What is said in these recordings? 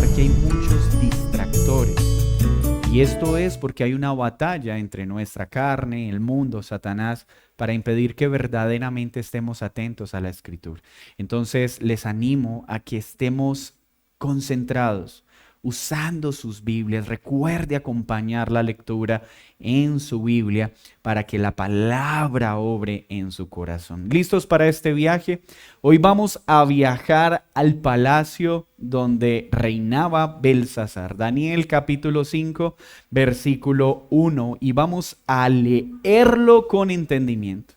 notar que hay muchos distractores. Y esto es porque hay una batalla entre nuestra carne, el mundo, Satanás, para impedir que verdaderamente estemos atentos a la Escritura. Entonces les animo a que estemos concentrados, usando sus Biblias. Recuerde acompañar la lectura en su Biblia para que la palabra obre en su corazón. ¿Listos para este viaje? Hoy vamos a viajar al palacio donde reinaba Belsasar. Daniel capítulo 5, versículo 1, y vamos a leerlo con entendimiento.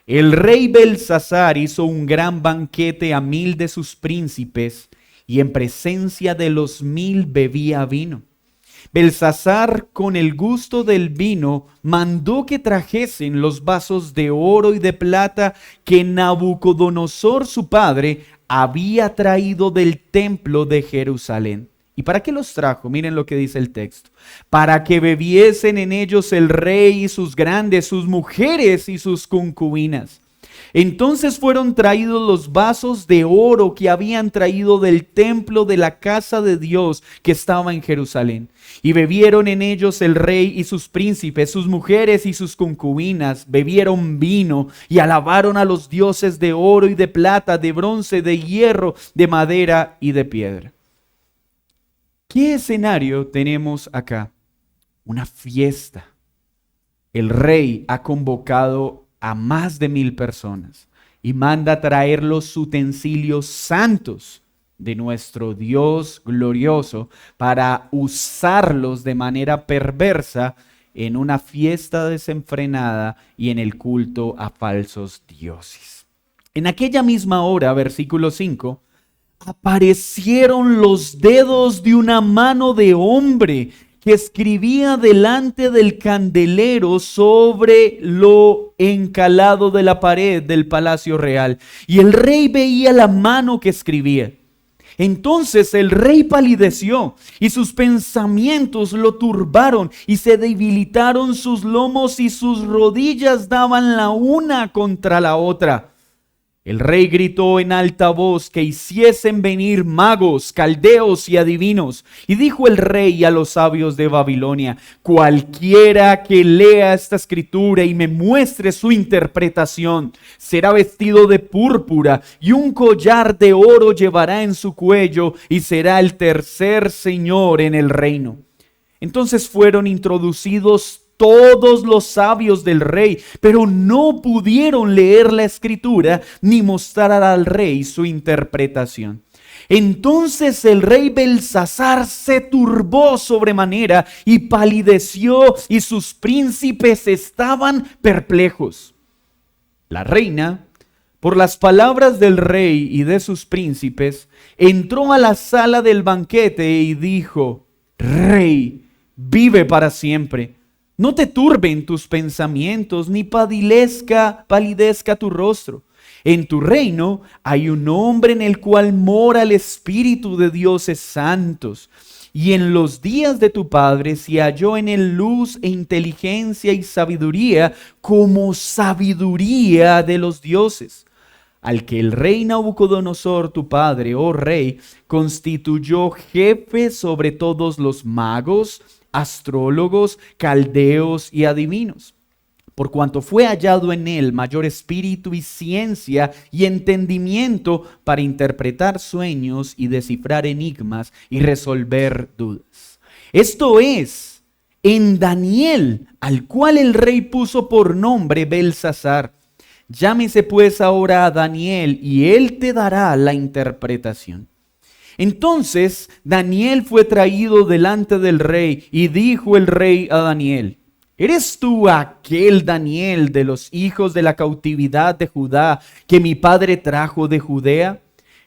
El rey Belsasar hizo un gran banquete a 1000 de sus príncipes, y en presencia de los 1000 bebía vino. Belsasar, con el gusto del vino, mandó que trajesen los vasos de oro y de plata que Nabucodonosor, su padre, había traído del templo de Jerusalén. ¿Y para qué los trajo? Miren lo que dice el texto. Para que bebiesen en ellos el rey y sus grandes, sus mujeres y sus concubinas. Entonces fueron traídos los vasos de oro que habían traído del templo de la casa de Dios que estaba en Jerusalén. Y bebieron en ellos el rey y sus príncipes, sus mujeres y sus concubinas. Bebieron vino y alabaron a los dioses de oro y de plata, de bronce, de hierro, de madera y de piedra. ¿Qué escenario tenemos acá? Una fiesta. El rey ha convocado a más de 1000 personas y manda traer los utensilios santos de nuestro Dios glorioso para usarlos de manera perversa en una fiesta desenfrenada y en el culto a falsos dioses. En aquella misma hora, versículo 5, aparecieron los dedos de una mano de hombre que escribía delante del candelero sobre lo encalado de la pared del palacio real. Y el rey veía la mano que escribía. Entonces el rey palideció y sus pensamientos lo turbaron y se debilitaron sus lomos y sus rodillas daban la una contra la otra. El rey gritó en alta voz que hiciesen venir magos, caldeos y adivinos. Y dijo el rey a los sabios de Babilonia: cualquiera que lea esta escritura y me muestre su interpretación, será vestido de púrpura y un collar de oro llevará en su cuello y será el tercer señor en el reino. Entonces fueron introducidos todos los sabios del rey, pero no pudieron leer la escritura ni mostrar al rey su interpretación. Entonces el rey Belsasar se turbó sobremanera y palideció, y sus príncipes estaban perplejos. La reina, por las palabras del rey y de sus príncipes, entró a la sala del banquete y dijo: Rey, vive para siempre. No te turben tus pensamientos, ni palidezca tu rostro. En tu reino hay un hombre en el cual mora el Espíritu de dioses santos. Y en los días de tu padre se halló en él luz e inteligencia y sabiduría, como sabiduría de los dioses. Al que el rey Nabucodonosor, tu padre, oh rey, constituyó jefe sobre todos los magos, astrólogos, caldeos y adivinos, por cuanto fue hallado en él mayor espíritu y ciencia y entendimiento para interpretar sueños y descifrar enigmas y resolver dudas. Esto es, en Daniel, al cual el rey puso por nombre Belsasar. Llámese pues ahora a Daniel y él te dará la interpretación. Entonces Daniel fue traído delante del rey y dijo el rey a Daniel: ¿Eres tú aquel Daniel de los hijos de la cautividad de Judá que mi padre trajo de Judea?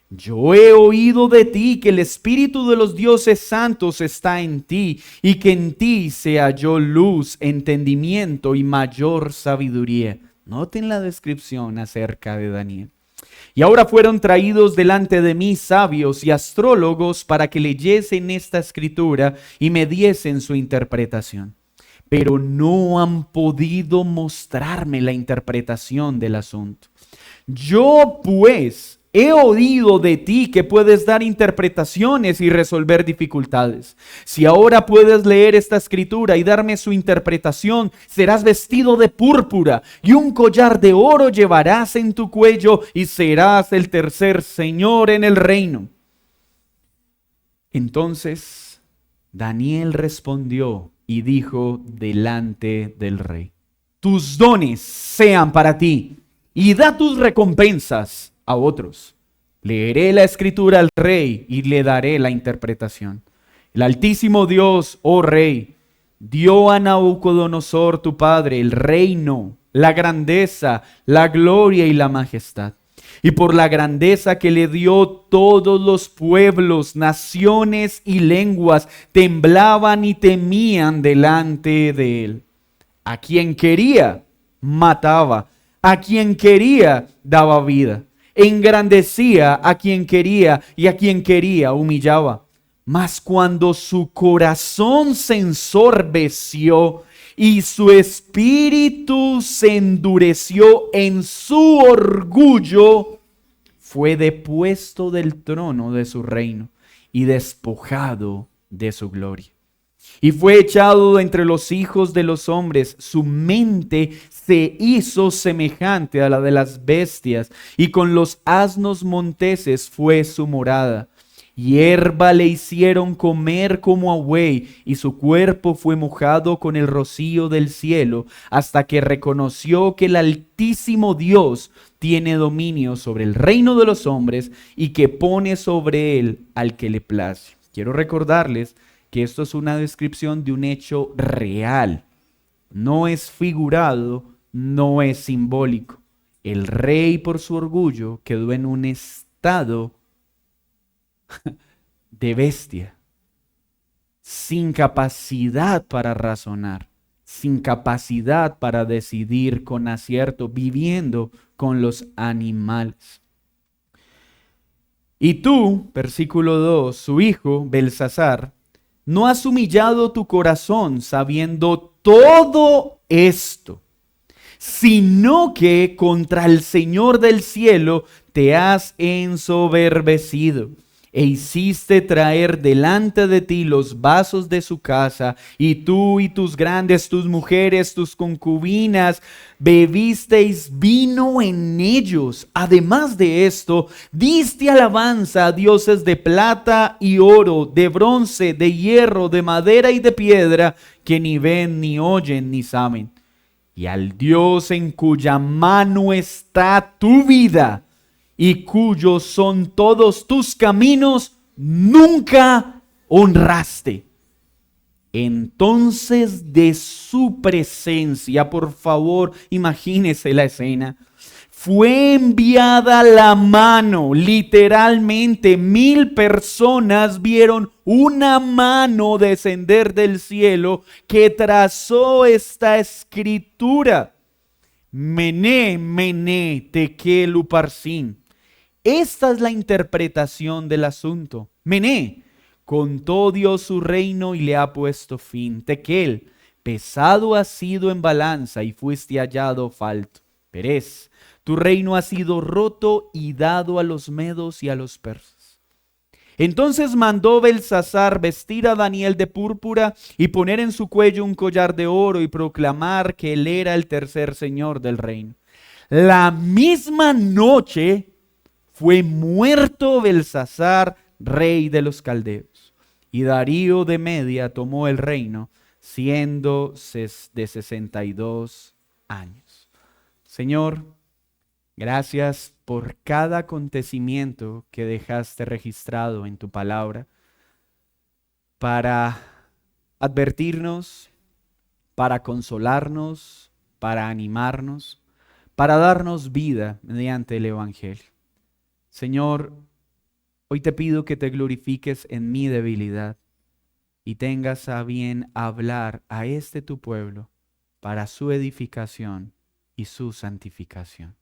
Yo he oído de ti que el espíritu de los dioses santos está en ti y que en ti se halló luz, entendimiento y mayor sabiduría. Noten la descripción acerca de Daniel. Y ahora fueron traídos delante de mí sabios y astrólogos para que leyesen esta escritura y me diesen su interpretación. Pero no han podido mostrarme la interpretación del asunto. Yo pues He oído de ti que puedes dar interpretaciones y resolver dificultades. Si ahora puedes leer esta escritura y darme su interpretación, serás vestido de púrpura y un collar de oro llevarás en tu cuello y serás el tercer señor en el reino. Entonces Daniel respondió y dijo delante del rey: tus dones sean para ti y da tus recompensas a otros. Leeré la escritura al rey y le daré la interpretación. El Altísimo Dios, oh rey, dio a Nabucodonosor tu padre el reino, la grandeza, la gloria y la majestad. Y por la grandeza que le dio, todos los pueblos, naciones y lenguas temblaban y temían delante de él. A quien quería, mataba. A quien quería, daba vida. Engrandecía a quien quería y a quien quería humillaba. Mas cuando su corazón se ensorbeció y su espíritu se endureció en su orgullo, fue depuesto del trono de su reino y despojado de su gloria. Y fue echado entre los hijos de los hombres. Su mente se hizo semejante a la de las bestias, y con los asnos monteses fue su morada. Hierba le hicieron comer como a buey, y su cuerpo fue mojado con el rocío del cielo, hasta que reconoció que el Altísimo Dios tiene dominio sobre el reino de los hombres, y que pone sobre él al que le place. Quiero recordarles que esto es una descripción de un hecho real. No es figurado, no es simbólico. El rey, por su orgullo, quedó en un estado de bestia, sin capacidad para razonar, sin capacidad para decidir con acierto, viviendo con los animales. Y tú, versículo 2, su hijo, Belsasar, no has humillado tu corazón sabiendo todo esto, sino que contra el Señor del cielo te has ensoberbecido e hiciste traer delante de ti los vasos de su casa, y tú y tus grandes, tus mujeres, tus concubinas, bebisteis vino en ellos. Además de esto, diste alabanza a dioses de plata y oro, de bronce, de hierro, de madera y de piedra, que ni ven, ni oyen, ni saben. Y al Dios en cuya mano está tu vida, y cuyos son todos tus caminos, nunca honraste. Entonces de su presencia, por favor, imagínese la escena, fue enviada la mano. Literalmente 1000 personas vieron una mano descender del cielo que trazó esta escritura: Mené, Mené, Tekel, Uparsin. Esta es la interpretación del asunto. Mené, contó Dios su reino y le ha puesto fin. Tekel, pesado has sido en balanza y fuiste hallado falto. Perez, tu reino ha sido roto y dado a los medos y a los persas. Entonces mandó Belsasar vestir a Daniel de púrpura y poner en su cuello un collar de oro y proclamar que él era el tercer señor del reino. La misma noche fue muerto Belsasar, rey de los caldeos, y Darío de Media tomó el reino, siendo de 62 años. Señor, gracias por cada acontecimiento que dejaste registrado en tu palabra para advertirnos, para consolarnos, para animarnos, para darnos vida mediante el Evangelio. Señor, hoy te pido que te glorifiques en mi debilidad y tengas a bien hablar a este tu pueblo para su edificación y su santificación.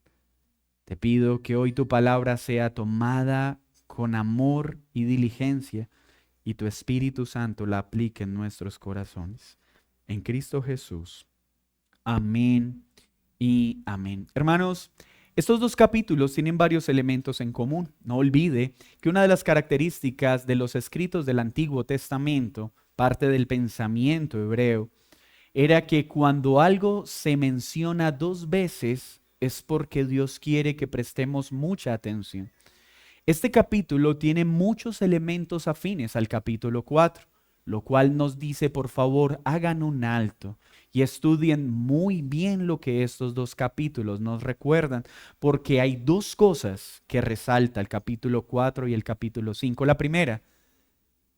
Te pido que hoy tu palabra sea tomada con amor y diligencia y tu Espíritu Santo la aplique en nuestros corazones. En Cristo Jesús. Amén y amén. Hermanos, Estos dos capítulos tienen varios elementos en común. No olvide que una de las características de los escritos del Antiguo Testamento, parte del pensamiento hebreo, era que cuando algo se menciona dos veces es porque Dios quiere que prestemos mucha atención. Este capítulo tiene muchos elementos afines al capítulo 4, lo cual nos dice, por favor, hagan un alto y estudien muy bien lo que estos dos capítulos nos recuerdan, porque hay dos cosas que resalta el capítulo 4 y el capítulo 5. La primera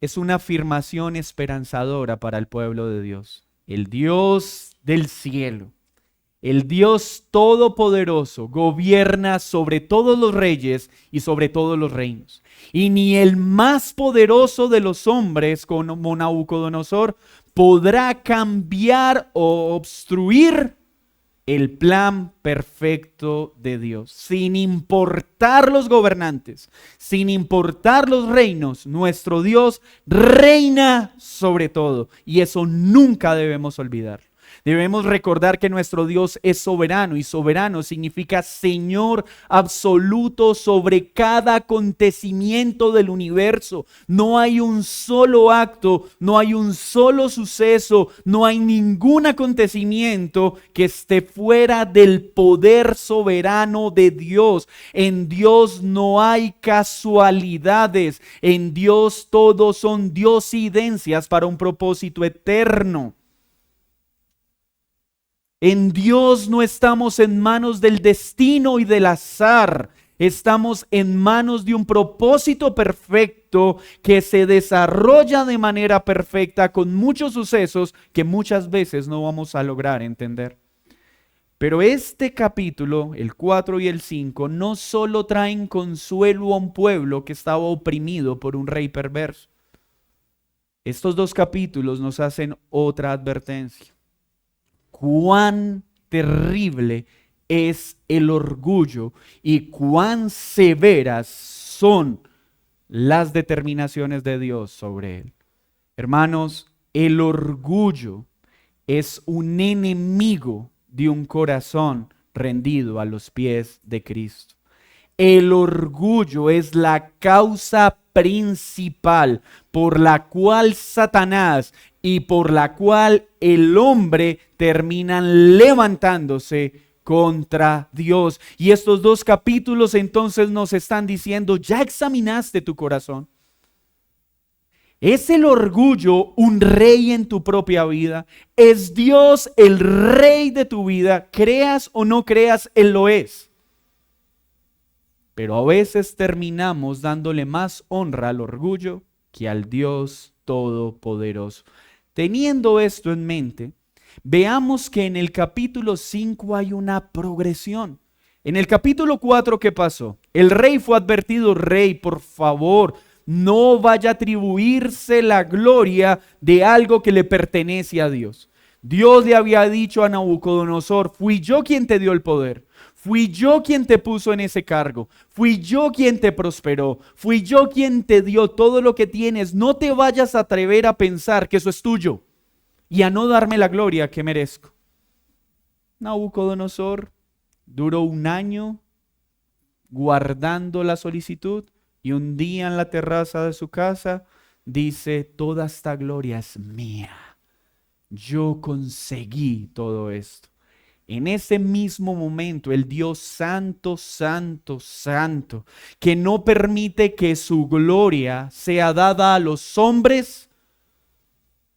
es una afirmación esperanzadora para el pueblo de Dios. El Dios del cielo, el Dios todopoderoso, gobierna sobre todos los reyes y sobre todos los reinos. Y ni el más poderoso de los hombres, como Nabucodonosor, podrá cambiar o obstruir el plan perfecto de Dios. Sin importar los gobernantes, sin importar los reinos, nuestro Dios reina sobre todo. Y eso nunca debemos olvidar. Debemos recordar que nuestro Dios es soberano, y soberano significa Señor absoluto sobre cada acontecimiento del universo. No hay un solo acto, no hay un solo suceso, no hay ningún acontecimiento que esté fuera del poder soberano de Dios. En Dios no hay casualidades, en Dios todos son diosidencias para un propósito eterno. En Dios no estamos en manos del destino y del azar. Estamos en manos de un propósito perfecto que se desarrolla de manera perfecta con muchos sucesos que muchas veces no vamos a lograr entender. Pero este capítulo, el 4 y el 5, no solo traen consuelo a un pueblo que estaba oprimido por un rey perverso. Estos dos capítulos nos hacen otra advertencia. Cuán terrible es el orgullo y cuán severas son las determinaciones de Dios sobre él. Hermanos, el orgullo es un enemigo de un corazón rendido a los pies de Cristo. El orgullo es la causa principal por la cual Satanás y por la cual el hombre terminan levantándose contra Dios. Y estos dos capítulos entonces nos están diciendo, ¿ya examinaste tu corazón? ¿Es el orgullo un rey en tu propia vida? ¿Es Dios el rey de tu vida? Creas o no creas, Él lo es. Pero a veces terminamos dándole más honra al orgullo que al Dios Todopoderoso. Teniendo esto en mente, veamos que en el capítulo 5 hay una progresión. En el capítulo 4, ¿qué pasó? El rey fue advertido, rey, por favor, no vaya a atribuirse la gloria de algo que le pertenece a Dios. Dios le había dicho a Nabucodonosor, fui yo quien te dio el poder. Fui yo quien te puso en ese cargo. Fui yo quien te prosperó. Fui yo quien te dio todo lo que tienes. No te vayas a atrever a pensar que eso es tuyo y a no darme la gloria que merezco. Nabucodonosor duró 1 año guardando la solicitud y un día en la terraza de su casa dice, toda esta gloria es mía. Yo conseguí todo esto. En ese mismo momento, el Dios santo, santo, santo, que no permite que su gloria sea dada a los hombres,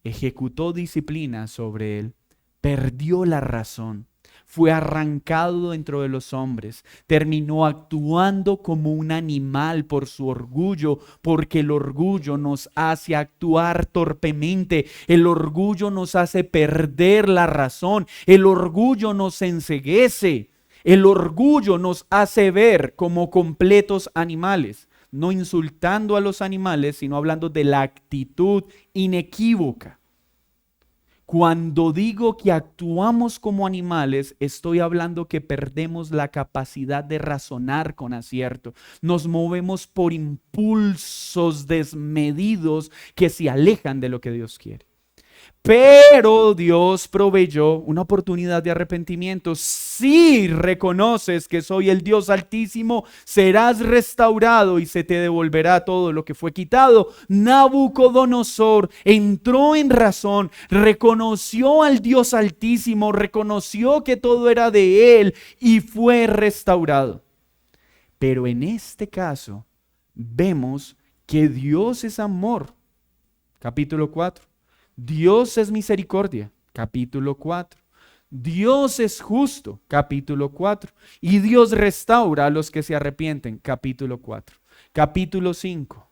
ejecutó disciplina sobre él, perdió la razón, fue arrancado dentro de los hombres, terminó actuando como un animal por su orgullo, porque el orgullo nos hace actuar torpemente, el orgullo nos hace perder la razón, el orgullo nos enceguece, el orgullo nos hace ver como completos animales, no insultando a los animales, sino hablando de la actitud inequívoca. Cuando digo que actuamos como animales, estoy hablando que perdemos la capacidad de razonar con acierto. Nos movemos por impulsos desmedidos que se alejan de lo que Dios quiere. Pero Dios proveyó una oportunidad de arrepentimiento. Si reconoces que soy el Dios Altísimo, serás restaurado y se te devolverá todo lo que fue quitado. Nabucodonosor entró en razón, reconoció al Dios Altísimo, reconoció que todo era de él y fue restaurado. Pero en este caso vemos que Dios es amor. Capítulo 4. Dios es misericordia, capítulo 4. Dios es justo, capítulo 4. Y Dios restaura a los que se arrepienten, capítulo 4. Capítulo 5.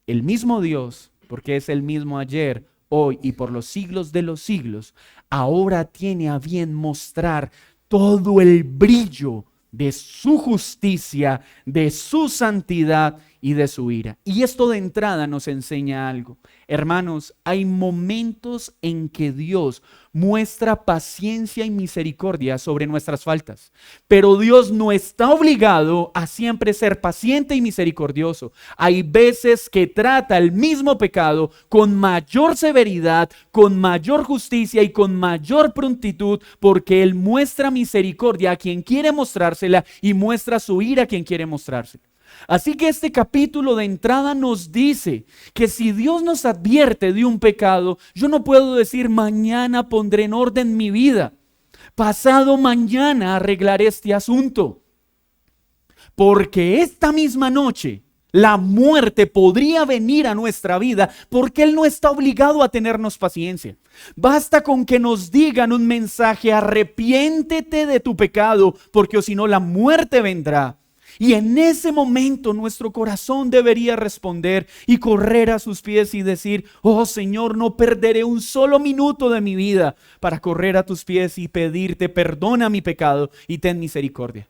El mismo Dios, porque es el mismo ayer, hoy y por los siglos de los siglos, ahora tiene a bien mostrar todo el brillo de su justicia, de su santidad y de su ira. Y esto de entrada nos enseña algo. Hermanos, hay momentos en que Dios muestra paciencia y misericordia sobre nuestras faltas, pero Dios no está obligado a siempre ser paciente y misericordioso. Hay veces que trata el mismo pecado con mayor severidad, con mayor justicia y con mayor prontitud, porque Él muestra misericordia a quien quiere mostrársela y muestra su ira a quien quiere mostrársela. Así que este capítulo de entrada nos dice que si Dios nos advierte de un pecado, yo no puedo decir mañana pondré en orden mi vida, pasado mañana arreglaré este asunto, porque esta misma noche la muerte podría venir a nuestra vida, porque Él no está obligado a tenernos paciencia. Basta con que nos digan un mensaje: arrepiéntete de tu pecado, porque o si no la muerte vendrá. Y en ese momento nuestro corazón debería responder y correr a sus pies y decir: oh Señor, no perderé un solo minuto de mi vida para correr a tus pies y pedirte perdona mi pecado y ten misericordia.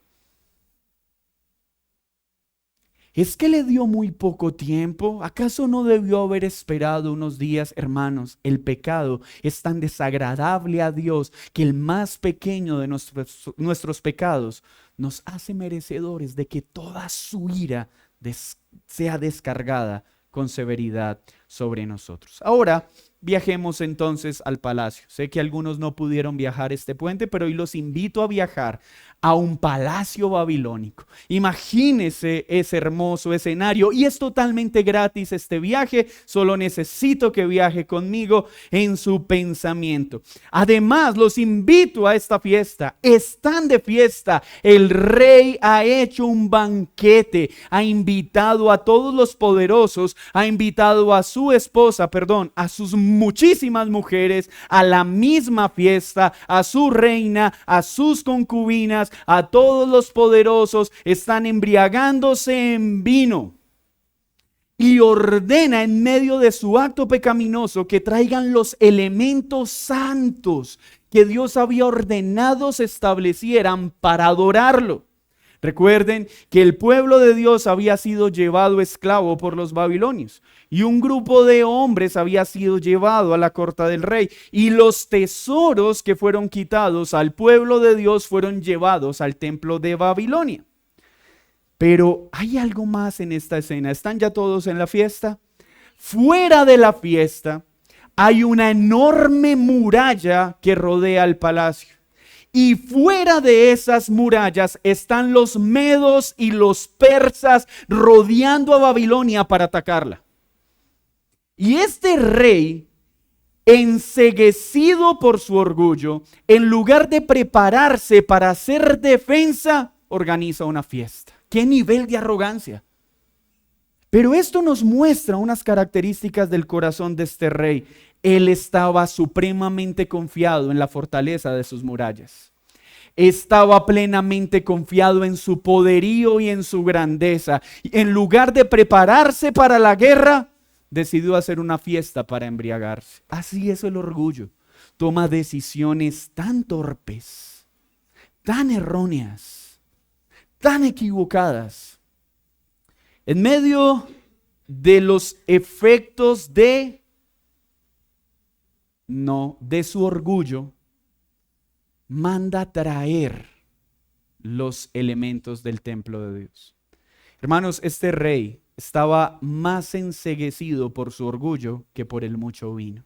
¿Es que le dio muy poco tiempo? ¿Acaso no debió haber esperado unos días? Hermanos, el pecado es tan desagradable a Dios que el más pequeño de nuestros pecados nos hace merecedores de que toda su ira sea descargada con severidad sobre nosotros. Ahora viajemos entonces al palacio. Sé que algunos no pudieron viajar este puente, pero hoy los invito a viajar a un palacio babilónico. Imagínese ese hermoso escenario y es totalmente gratis este viaje. Solo necesito que viaje conmigo en su pensamiento. Además, los invito a esta fiesta. Están de fiesta. El rey ha hecho un banquete. Ha invitado a todos los poderosos. Ha invitado a su esposa, a sus muchísimas mujeres a la misma fiesta, a su reina, a sus concubinas, a todos los poderosos. Están embriagándose en vino y ordena en medio de su acto pecaminoso que traigan los elementos santos que Dios había ordenado se establecieran para adorarlo. Recuerden que el pueblo de Dios había sido llevado esclavo por los babilonios y un grupo de hombres había sido llevado a la corte del rey, y los tesoros que fueron quitados al pueblo de Dios fueron llevados al templo de Babilonia. Pero hay algo más en esta escena. ¿Están ya todos en la fiesta? Fuera de la fiesta hay una enorme muralla que rodea el palacio. Y fuera de esas murallas están los medos y los persas rodeando a Babilonia para atacarla. Y este rey, enceguecido por su orgullo, en lugar de prepararse para hacer defensa, organiza una fiesta. ¡Qué nivel de arrogancia! Pero esto nos muestra unas características del corazón de este rey. Él estaba supremamente confiado en la fortaleza de sus murallas. Estaba plenamente confiado en su poderío y en su grandeza. En lugar de prepararse para la guerra, decidió hacer una fiesta para embriagarse. Así es el orgullo. Toma decisiones tan torpes, tan erróneas, tan equivocadas. En medio de los efectos de su orgullo, manda traer los elementos del templo de Dios. Hermanos, este rey estaba más enceguecido por su orgullo que por el mucho vino.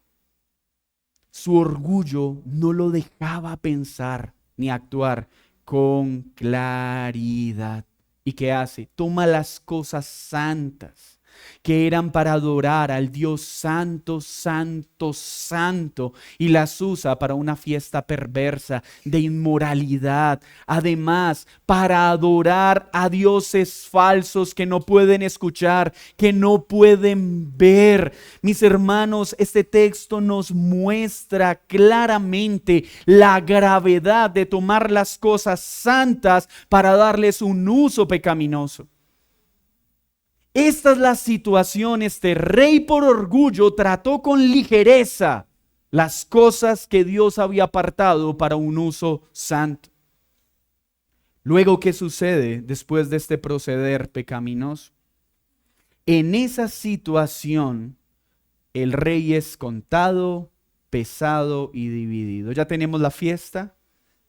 Su orgullo no lo dejaba pensar ni actuar con claridad. ¿Y qué hace? Toma las cosas santas que eran para adorar al Dios santo, santo, santo, y las usa para una fiesta perversa de inmoralidad. Además, para adorar a dioses falsos que no pueden escuchar, que no pueden ver. Mis hermanos, este texto nos muestra claramente la gravedad de tomar las cosas santas para darles un uso pecaminoso. Esta es la situación. Este rey por orgullo trató con ligereza las cosas que Dios había apartado para un uso santo. Luego, ¿qué sucede después de este proceder pecaminoso? En esa situación, el rey es contado, pesado y dividido. Ya tenemos la fiesta,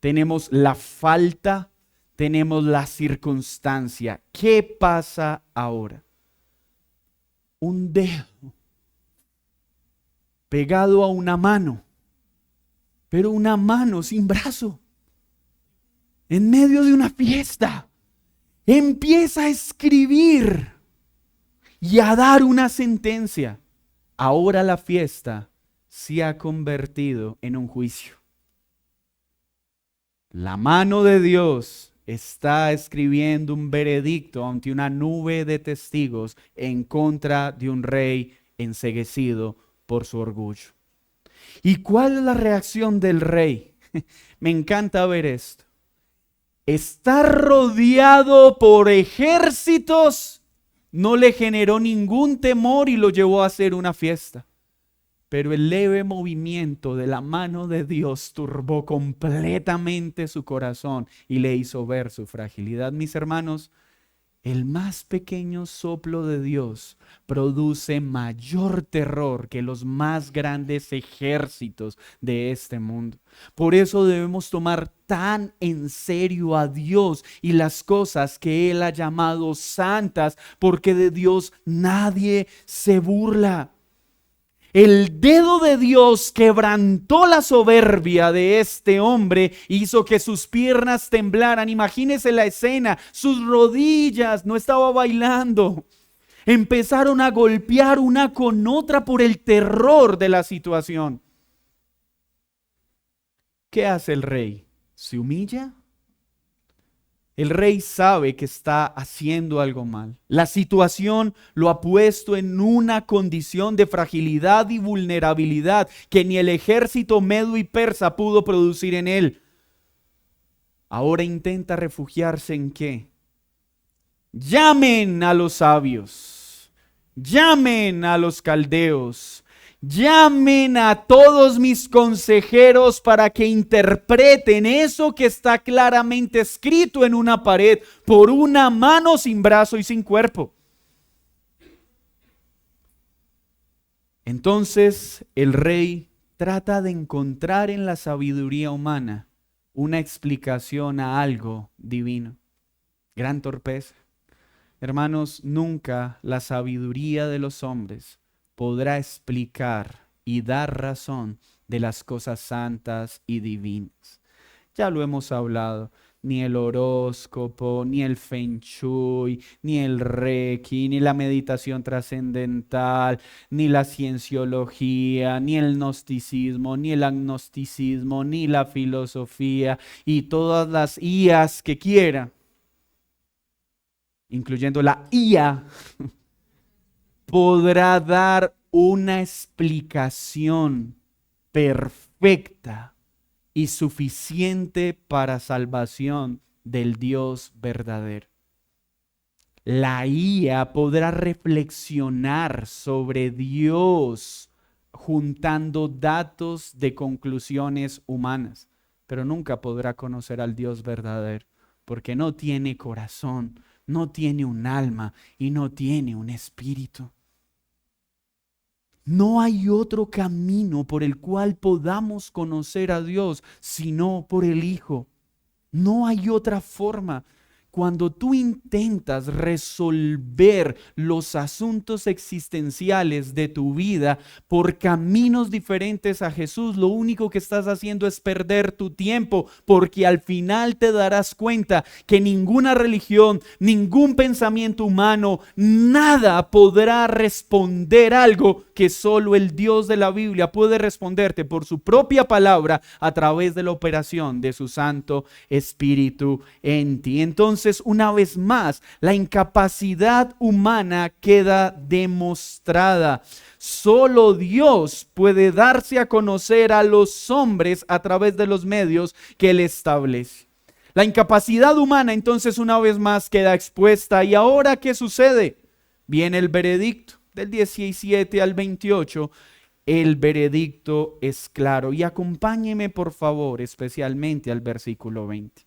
tenemos la falta, tenemos la circunstancia. ¿Qué pasa ahora? Un dedo pegado a una mano, pero una mano sin brazo, en medio de una fiesta, empieza a escribir y a dar una sentencia. Ahora la fiesta se ha convertido en un juicio. La mano de Dios está escribiendo un veredicto ante una nube de testigos en contra de un rey enceguecido por su orgullo. ¿Y cuál es la reacción del rey? Me encanta ver esto. Estar rodeado por ejércitos no le generó ningún temor y lo llevó a hacer una fiesta. Pero el leve movimiento de la mano de Dios turbó completamente su corazón y le hizo ver su fragilidad. Mis hermanos, el más pequeño soplo de Dios produce mayor terror que los más grandes ejércitos de este mundo. Por eso debemos tomar tan en serio a Dios y las cosas que Él ha llamado santas, porque de Dios nadie se burla. El dedo de Dios quebrantó la soberbia de este hombre, hizo que sus piernas temblaran. Imagínese la escena, sus rodillas, no estaba bailando. Empezaron a golpear una con otra por el terror de la situación. ¿Qué hace el rey? ¿Se humilla? El rey sabe que está haciendo algo mal. La situación lo ha puesto en una condición de fragilidad y vulnerabilidad que ni el ejército medo y persa pudo producir en él. Ahora intenta refugiarse ¿en qué? Llamen a los sabios, llamen a los caldeos, llamen a todos mis consejeros para que interpreten eso que está claramente escrito en una pared por una mano sin brazo y sin cuerpo. Entonces el rey trata de encontrar en la sabiduría humana una explicación a algo divino. Gran torpeza. Hermanos, nunca la sabiduría de los hombres podrá explicar y dar razón de las cosas santas y divinas. Ya lo hemos hablado, ni el horóscopo, ni el Feng Shui, ni el Reiki, ni la meditación trascendental, ni la cienciología, ni el gnosticismo, ni el agnosticismo, ni la filosofía y todas las IAs que quiera, incluyendo la IA, podrá dar una explicación perfecta y suficiente para salvación del Dios verdadero. La IA podrá reflexionar sobre Dios juntando datos de conclusiones humanas, pero nunca podrá conocer al Dios verdadero, porque no tiene corazón, no tiene un alma y no tiene un espíritu. No hay otro camino por el cual podamos conocer a Dios sino por el Hijo. No hay otra forma. cuando tú intentas resolver los asuntos existenciales de tu vida por caminos diferentes a Jesús, lo único que estás haciendo es perder tu tiempo, porque al final te darás cuenta que ninguna religión, ningún pensamiento humano, nada podrá responder algo que solo el Dios de la Biblia puede responderte por su propia palabra a través de la operación de su Santo Espíritu en ti. Entonces, una vez más, la incapacidad humana queda demostrada. Solo Dios puede darse a conocer a los hombres a través de los medios que Él establece. La incapacidad humana entonces una vez más queda expuesta. ¿Y ahora qué sucede? Viene el veredicto del 17 al 28. El veredicto es claro. Y acompáñeme por favor especialmente al versículo 20.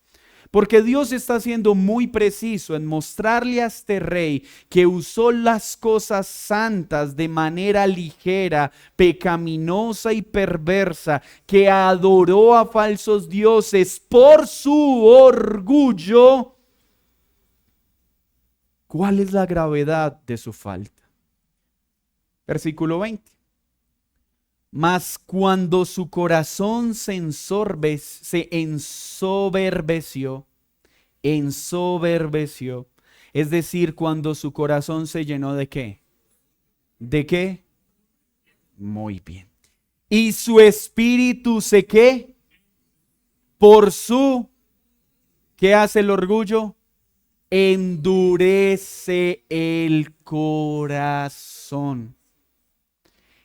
Porque Dios está siendo muy preciso en mostrarle a este rey que usó las cosas santas de manera ligera, pecaminosa y perversa, que adoró a falsos dioses por su orgullo. ¿Cuál es la gravedad de su falta? Versículo 20. Mas cuando su corazón se ensoberbeció, es decir, cuando su corazón se llenó ¿de qué? ¿De qué? Muy bien. Y su espíritu se ¿qué? Por su, ¿qué hace el orgullo? Endurece el corazón.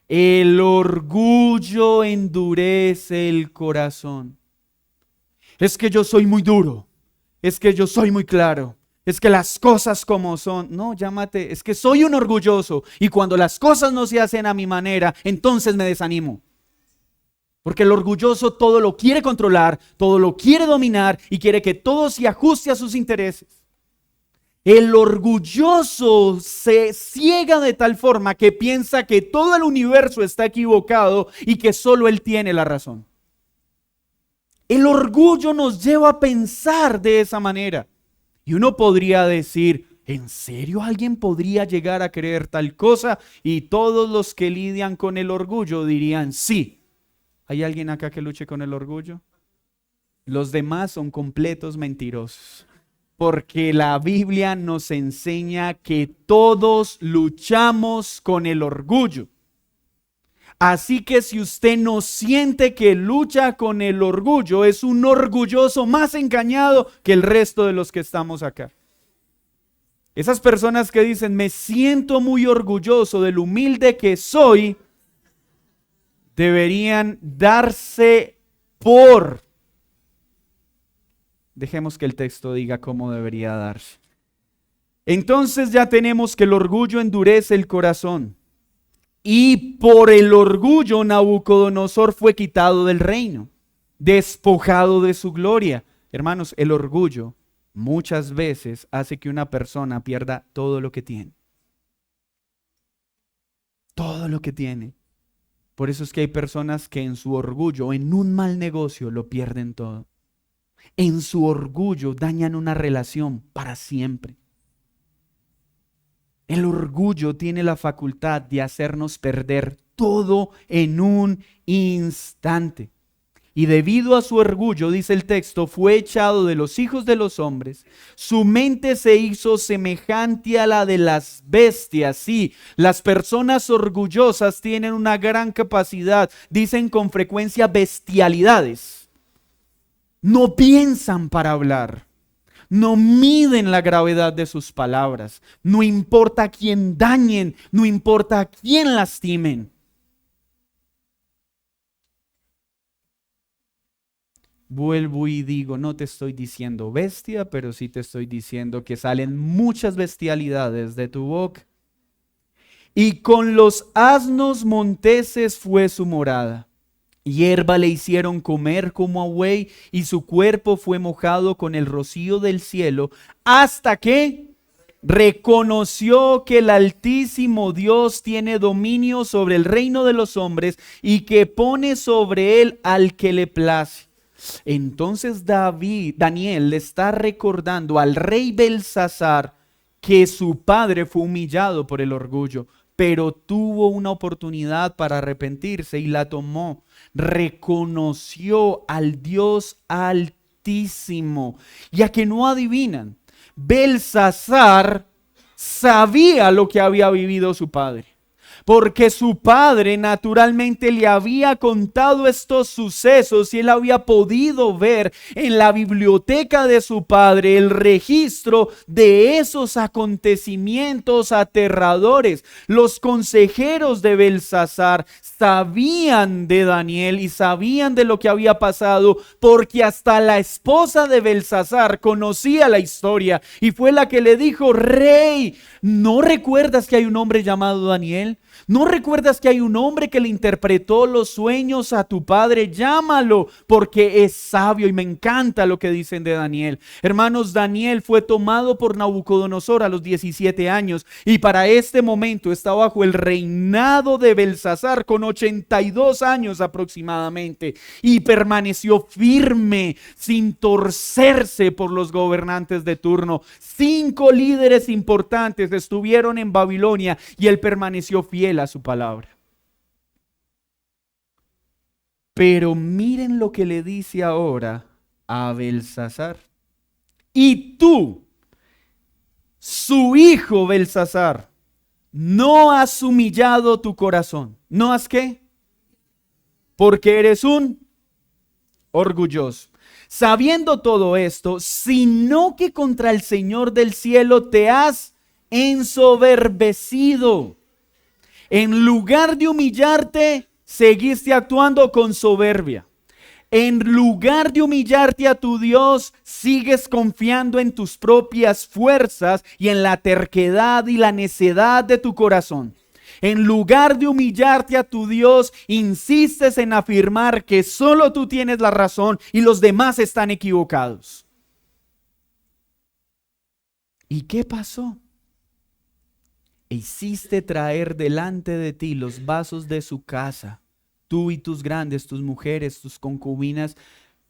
El orgullo endurece el corazón. Es que yo soy muy duro. Es que yo soy muy claro. Es que las cosas como son. No, llámate. Es que soy un orgulloso. Y cuando las cosas no se hacen a mi manera, entonces me desanimo. Porque el orgulloso todo lo quiere controlar, todo lo quiere dominar y quiere que todo se ajuste a sus intereses. El orgulloso se ciega de tal forma que piensa que todo el universo está equivocado y que solo él tiene la razón. El orgullo nos lleva a pensar de esa manera. Y uno podría decir, ¿en serio alguien podría llegar a creer tal cosa? Y todos los que lidian con el orgullo dirían, sí. ¿Hay alguien acá que luche con el orgullo? Los demás son completos mentirosos. Porque la Biblia nos enseña que todos luchamos con el orgullo. Así que si usted no siente que lucha con el orgullo, es un orgulloso más engañado que el resto de los que estamos acá. Esas personas que dicen, me siento muy orgulloso del humilde que soy, deberían darse por... Dejemos que el texto diga cómo debería darse. Entonces ya tenemos que el orgullo endurece el corazón. Y por el orgullo Nabucodonosor fue quitado del reino, despojado de su gloria. Hermanos, el orgullo muchas veces hace que una persona pierda todo lo que tiene. Todo lo que tiene. Por eso es que hay personas que en su orgullo, en un mal negocio, lo pierden todo. En su orgullo dañan una relación para siempre. El orgullo tiene la facultad de hacernos perder todo en un instante. Y debido a su orgullo, dice el texto, fue echado de los hijos de los hombres. Su mente se hizo semejante a la de las bestias. Sí, las personas orgullosas tienen una gran capacidad, dicen con frecuencia bestialidades. No piensan para hablar, no miden la gravedad de sus palabras, no importa a quién dañen, no importa a quién lastimen. Vuelvo y digo, no te estoy diciendo bestia, pero sí te estoy diciendo que salen muchas bestialidades de tu boca. Y con los asnos monteses fue su morada. Hierba le hicieron comer como a buey y su cuerpo fue mojado con el rocío del cielo hasta que reconoció que el Altísimo Dios tiene dominio sobre el reino de los hombres y que pone sobre él al que le place. Entonces Daniel le está recordando al rey Belsasar que su padre fue humillado por el orgullo, pero tuvo una oportunidad para arrepentirse y la tomó. Reconoció al Dios Altísimo. Y a que no adivinan, Belsasar sabía lo que había vivido su padre, porque su padre naturalmente le había contado estos sucesos y él había podido ver en la biblioteca de su padre el registro de esos acontecimientos aterradores. Los consejeros de Belsasar sabían de Daniel y sabían de lo que había pasado, porque hasta la esposa de Belsasar conocía la historia y fue la que le dijo: rey, ¿no recuerdas que hay un hombre llamado Daniel? ¿No recuerdas que hay un hombre que le interpretó los sueños a tu padre? Llámalo, porque es sabio. Y me encanta lo que dicen de Daniel. Hermanos, Daniel fue tomado por Nabucodonosor a los 17 años y para este momento está bajo el reinado de Belsasar con 82 años aproximadamente, y permaneció firme sin torcerse por los gobernantes de turno. 5 líderes importantes estuvieron en Babilonia y él permaneció fiel a su palabra. Pero miren lo que le dice ahora a Belsasar: y tú, su hijo Belsasar, no has humillado tu corazón. ¿No has qué? Porque eres un orgulloso. Sabiendo todo esto, sino que contra el Señor del cielo te has ensoberbecido. En lugar de humillarte, seguiste actuando con soberbia. En lugar de humillarte a tu Dios, sigues confiando en tus propias fuerzas y en la terquedad y la necedad de tu corazón. En lugar de humillarte a tu Dios, insistes en afirmar que solo tú tienes la razón y los demás están equivocados. ¿Y qué pasó? Hiciste traer delante de ti los vasos de su casa. Tú y tus grandes, tus mujeres, tus concubinas,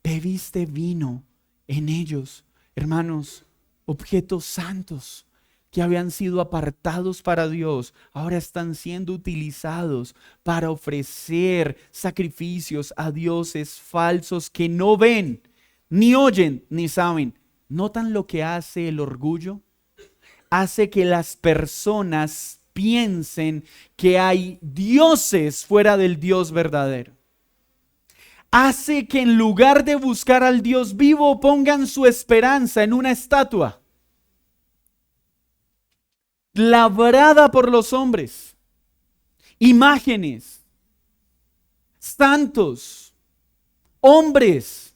bebiste vino en ellos. Hermanos, objetos santos que habían sido apartados para Dios, ahora están siendo utilizados para ofrecer sacrificios a dioses falsos que no ven, ni oyen, ni saben. ¿Notan lo que hace el orgullo? Hace que las personas piensen que hay dioses fuera del Dios verdadero. Hace que en lugar de buscar al Dios vivo, pongan su esperanza en una estatua labrada por los hombres, imágenes, santos, hombres.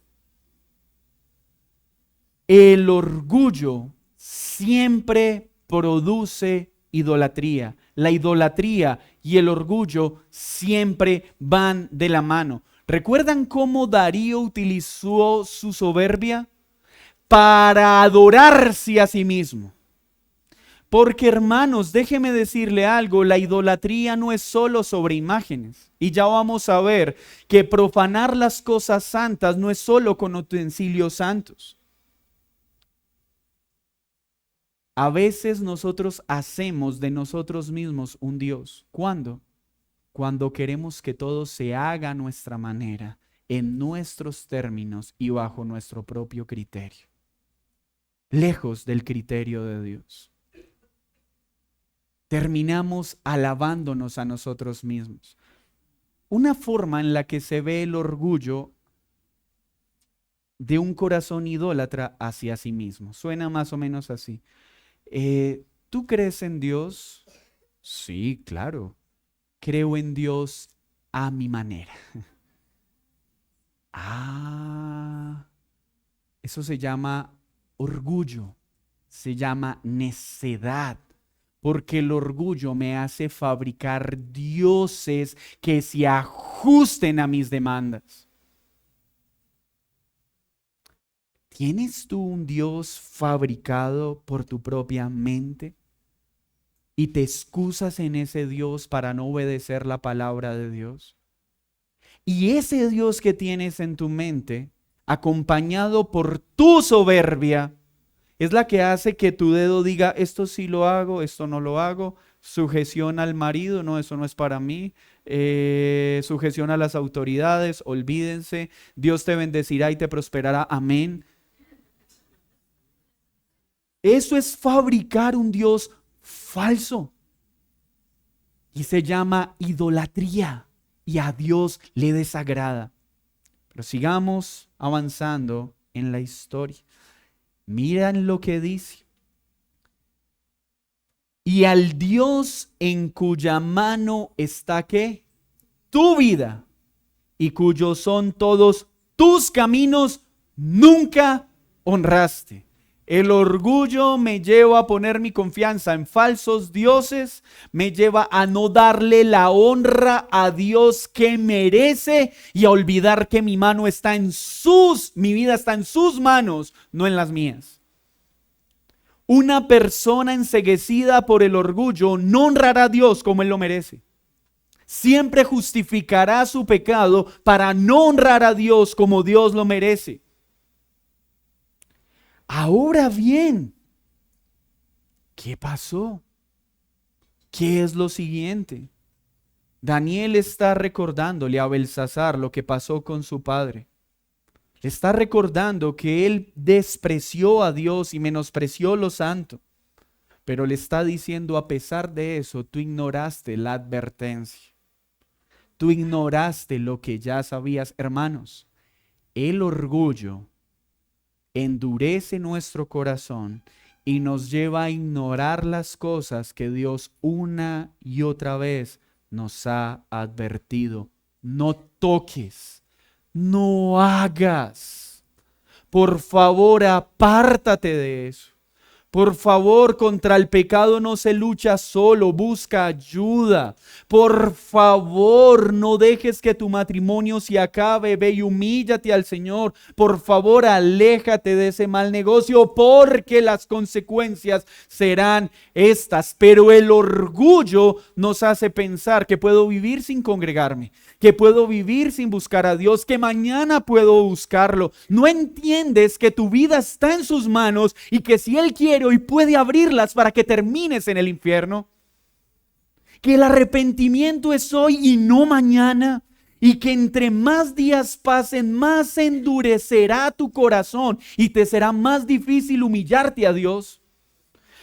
El orgullo siempre produce idolatría. La idolatría y el orgullo siempre van de la mano. ¿Recuerdan cómo Darío utilizó su soberbia para adorarse a sí mismo? Porque, hermanos, déjeme decirle algo: la idolatría no es solo sobre imágenes. Y ya vamos a ver que profanar las cosas santas no es solo con utensilios santos. A veces nosotros hacemos de nosotros mismos un Dios. ¿Cuándo? Cuando queremos que todo se haga a nuestra manera, en nuestros términos y bajo nuestro propio criterio, lejos del criterio de Dios. Terminamos alabándonos a nosotros mismos. Una forma en la que se ve el orgullo de un corazón idólatra hacia sí mismo suena más o menos así. ¿Tú crees en Dios? Sí, claro. Creo en Dios a mi manera. Eso se llama orgullo, se llama necedad. Porque el orgullo me hace fabricar dioses que se ajusten a mis demandas. ¿Tienes tú un Dios fabricado por tu propia mente? ¿Y te excusas en ese Dios para no obedecer la palabra de Dios? Y ese Dios que tienes en tu mente, acompañado por tu soberbia, es la que hace que tu dedo diga, esto sí lo hago, esto no lo hago. Sujeción al marido, no, eso no es para mí. Sujeción a las autoridades, olvídense. Dios te bendecirá y te prosperará, amén. Eso es fabricar un Dios falso. Y se llama idolatría. Y a Dios le desagrada. Pero sigamos avanzando en la historia. Miren lo que dice. Y al Dios en cuya mano está ¿qué? Tu vida, y cuyos son todos tus caminos, nunca honraste. El orgullo me lleva a poner mi confianza en falsos dioses, me lleva a no darle la honra a Dios que merece y a olvidar que mi vida está en sus manos, no en las mías. Una persona enceguecida por el orgullo no honrará a Dios como Él lo merece. Siempre justificará su pecado para no honrar a Dios como Dios lo merece. Ahora bien, ¿qué pasó? ¿Qué es lo siguiente? Daniel está recordándole a Belsasar lo que pasó con su padre. Está recordando que él despreció a Dios y menospreció lo santo. Pero le está diciendo, a pesar de eso, tú ignoraste la advertencia. Tú ignoraste lo que ya sabías. Hermanos, el orgullo endurece nuestro corazón y nos lleva a ignorar las cosas que Dios una y otra vez nos ha advertido. No toques. No hagas. Por favor, apártate de eso. Por favor, contra el pecado no se lucha solo, busca ayuda. Por favor, no dejes que tu matrimonio se acabe, ve y humíllate al Señor. Por favor, aléjate de ese mal negocio porque las consecuencias serán estas. Pero el orgullo nos hace pensar que puedo vivir sin congregarme, que puedo vivir sin buscar a Dios, que mañana puedo buscarlo. No entiendes que tu vida está en sus manos y que si Él quiere hoy puede abrirlas para que termines en el infierno. Que el arrepentimiento es hoy y no mañana. Y que entre más días pasen, más se endurecerá tu corazón y te será más difícil humillarte a Dios.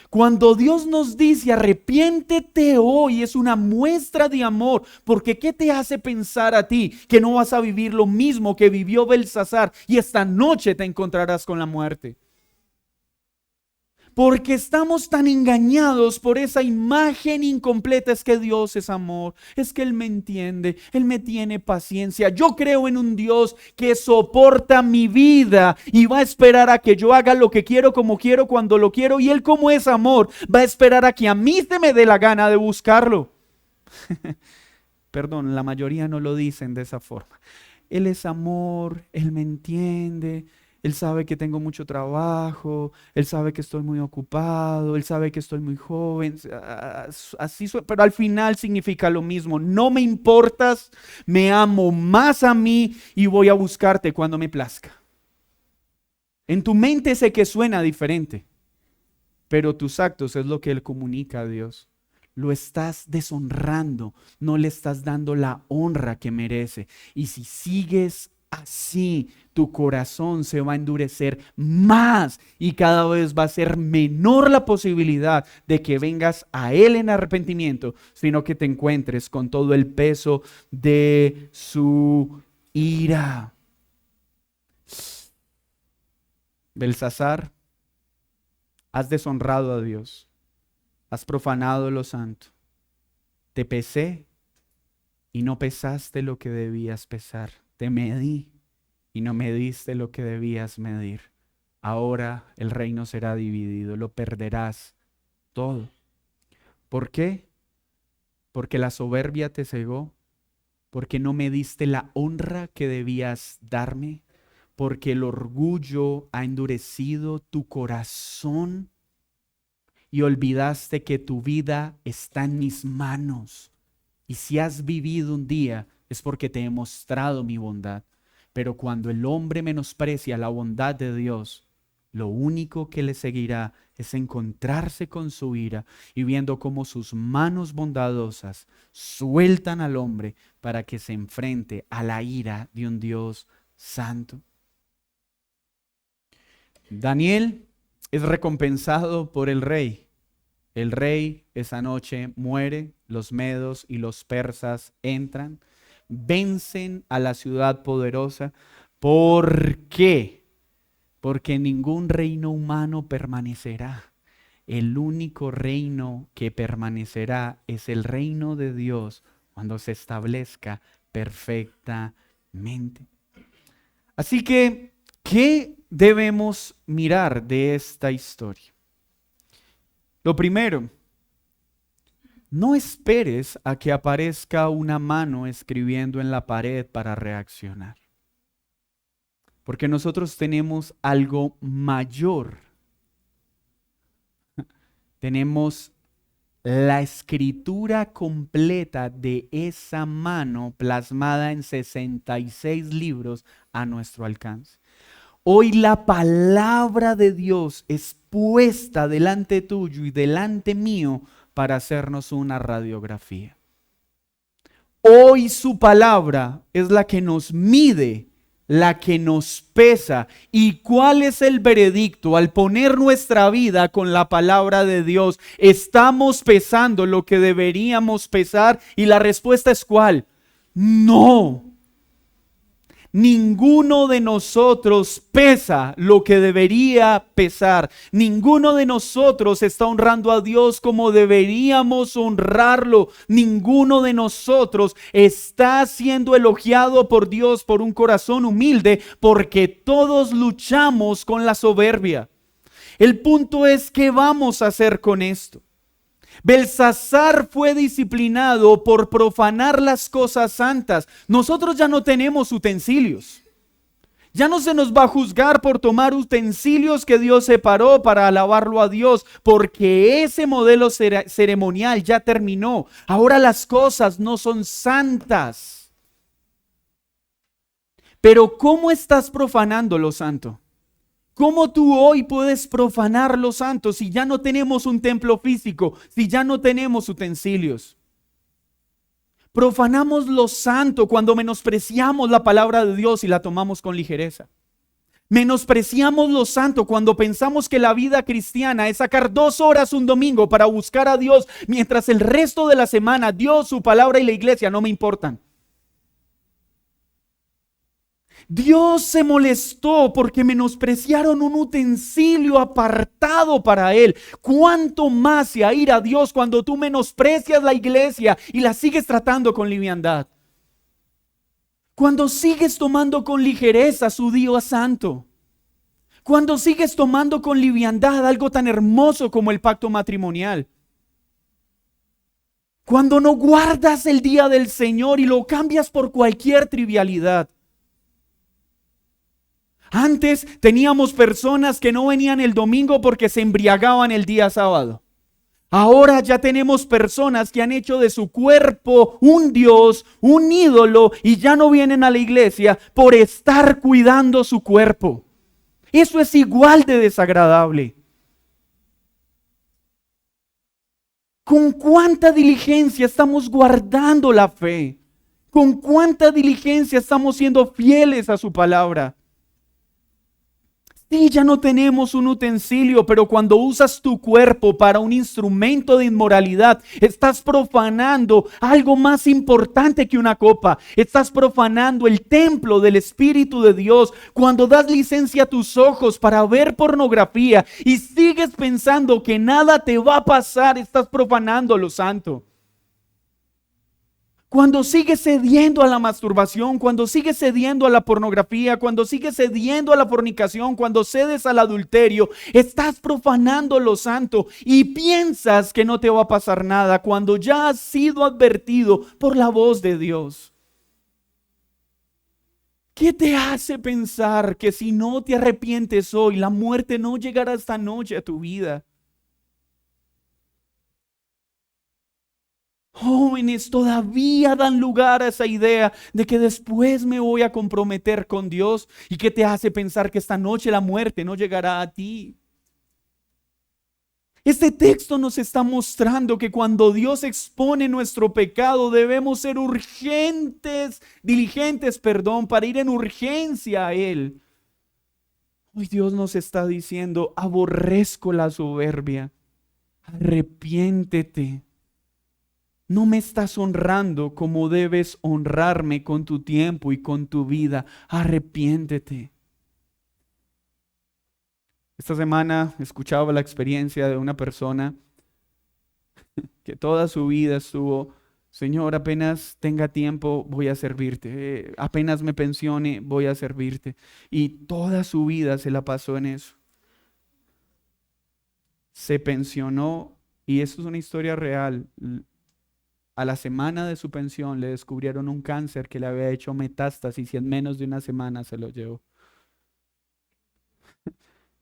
Cuando Dios nos dice arrepiéntete hoy, es una muestra de amor, porque ¿qué te hace pensar a ti que no vas a vivir lo mismo que vivió Belsasar y esta noche te encontrarás con la muerte? Porque estamos tan engañados por esa imagen incompleta. Es que Dios es amor, es que Él me entiende, Él me tiene paciencia. Yo creo en un Dios que soporta mi vida y va a esperar a que yo haga lo que quiero, como quiero, cuando lo quiero. Y Él, como es amor, va a esperar a que a mí se me dé la gana de buscarlo. Perdón, la mayoría no lo dicen de esa forma. Él es amor, Él me entiende. Él sabe que tengo mucho trabajo, Él sabe que estoy muy ocupado, Él sabe que estoy muy joven, así, pero al final significa lo mismo. No me importas, me amo más a mí y voy a buscarte cuando me plazca. En tu mente sé que suena diferente, pero tus actos es lo que Él comunica a Dios. Lo estás deshonrando, no le estás dando la honra que merece. Y si sigues así, tu corazón se va a endurecer más y cada vez va a ser menor la posibilidad de que vengas a Él en arrepentimiento, sino que te encuentres con todo el peso de su ira. Belsasar, has deshonrado a Dios, has profanado lo santo. Te pesé y no pesaste lo que debías pesar. Te medí y no mediste lo que debías medir. Ahora el reino será dividido, lo perderás todo. ¿Por qué? Porque la soberbia te cegó, porque no me diste la honra que debías darme, porque el orgullo ha endurecido tu corazón y olvidaste que tu vida está en mis manos. Y si has vivido un día es porque te he mostrado mi bondad. Pero cuando el hombre menosprecia la bondad de Dios, lo único que le seguirá es encontrarse con su ira y viendo cómo sus manos bondadosas sueltan al hombre para que se enfrente a la ira de un Dios santo. Daniel es recompensado por el rey. El rey esa noche muere, los medos y los persas entran, vencen a la ciudad poderosa. ¿Por qué? Porque ningún reino humano permanecerá. El único reino que permanecerá es el reino de Dios cuando se establezca perfectamente. Así que, ¿qué debemos mirar de esta historia? Lo primero, no esperes a que aparezca una mano escribiendo en la pared para reaccionar. Porque nosotros tenemos algo mayor. Tenemos la escritura completa de esa mano plasmada en 66 libros a nuestro alcance. Hoy la palabra de Dios es puesta delante tuyo y delante mío para hacernos una radiografía. Hoy su palabra es la que nos mide, la que nos pesa. ¿Y cuál es el veredicto? Al poner nuestra vida con la palabra de Dios, ¿estamos pesando lo que deberíamos pesar? Y la respuesta es ¿cuál? No. Ninguno de nosotros pesa lo que debería pesar. Ninguno de nosotros está honrando a Dios como deberíamos honrarlo. Ninguno de nosotros está siendo elogiado por Dios por un corazón humilde, porque todos luchamos con la soberbia. El punto es, ¿qué vamos a hacer con esto? Belsasar fue disciplinado por profanar las cosas santas. Nosotros ya no tenemos utensilios. Ya no se nos va a juzgar por tomar utensilios que Dios separó para alabarlo a Dios, porque ese modelo ceremonial ya terminó. Ahora las cosas no son santas. Pero ¿cómo estás profanando lo santo? ¿Cómo tú hoy puedes profanar lo santo si ya no tenemos un templo físico, si ya no tenemos utensilios? Profanamos lo santo cuando menospreciamos la palabra de Dios y la tomamos con ligereza. Menospreciamos lo santo cuando pensamos que la vida cristiana es sacar 2 horas un domingo para buscar a Dios, mientras el resto de la semana Dios, su palabra y la iglesia no me importan. Dios se molestó porque menospreciaron un utensilio apartado para Él. ¿Cuánto más se aira a Dios cuando tú menosprecias la iglesia y la sigues tratando con liviandad? Cuando sigues tomando con ligereza su día santo. Cuando sigues tomando con liviandad algo tan hermoso como el pacto matrimonial. Cuando no guardas el día del Señor y lo cambias por cualquier trivialidad. Antes teníamos personas que no venían el domingo porque se embriagaban el día sábado. Ahora ya tenemos personas que han hecho de su cuerpo un Dios, un ídolo, y ya no vienen a la iglesia por estar cuidando su cuerpo. Eso es igual de desagradable. ¿Con cuánta diligencia estamos guardando la fe? ¿Con cuánta diligencia estamos siendo fieles a su palabra? Sí, ya no tenemos un utensilio, pero cuando usas tu cuerpo para un instrumento de inmoralidad, estás profanando algo más importante que una copa. Estás profanando el templo del Espíritu de Dios. Cuando das licencia a tus ojos para ver pornografía y sigues pensando que nada te va a pasar, estás profanando lo santo. Cuando sigues cediendo a la masturbación, cuando sigues cediendo a la pornografía, cuando sigues cediendo a la fornicación, cuando cedes al adulterio, estás profanando lo santo y piensas que no te va a pasar nada cuando ya has sido advertido por la voz de Dios. ¿Qué te hace pensar que si no te arrepientes hoy, la muerte no llegará esta noche a tu vida? Jóvenes todavía dan lugar a esa idea de que después me voy a comprometer con Dios y que te hace pensar que esta noche la muerte no llegará a ti. Este texto nos está mostrando que cuando Dios expone nuestro pecado debemos ser diligentes, para ir en urgencia a Él. Hoy Dios nos está diciendo, aborrezco la soberbia, arrepiéntete. No me estás honrando como debes honrarme con tu tiempo y con tu vida. Arrepiéntete. Esta semana escuchaba la experiencia de una persona que toda su vida estuvo, Señor, apenas tenga tiempo voy a servirte, apenas me pensione voy a servirte. Y toda su vida se la pasó en eso. Se pensionó y esto es una historia real. A la semana de su pensión le descubrieron un cáncer que le había hecho metástasis y en menos de una semana se lo llevó.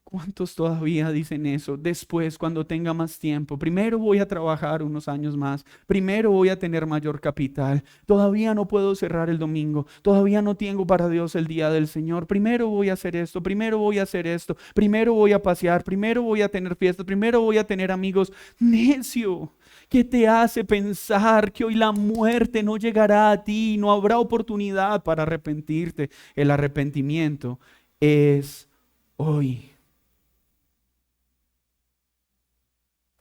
¿Cuántos todavía dicen eso? Después, cuando tenga más tiempo, primero voy a trabajar unos años más, primero voy a tener mayor capital, todavía no puedo cerrar el domingo, todavía no tengo para Dios el día del Señor, primero voy a hacer esto, primero voy a hacer esto, primero voy a pasear, primero voy a tener fiestas, primero voy a tener amigos. Necio, ¿qué te hace pensar que hoy la muerte no llegará a ti, no habrá oportunidad para arrepentirte? El arrepentimiento es hoy.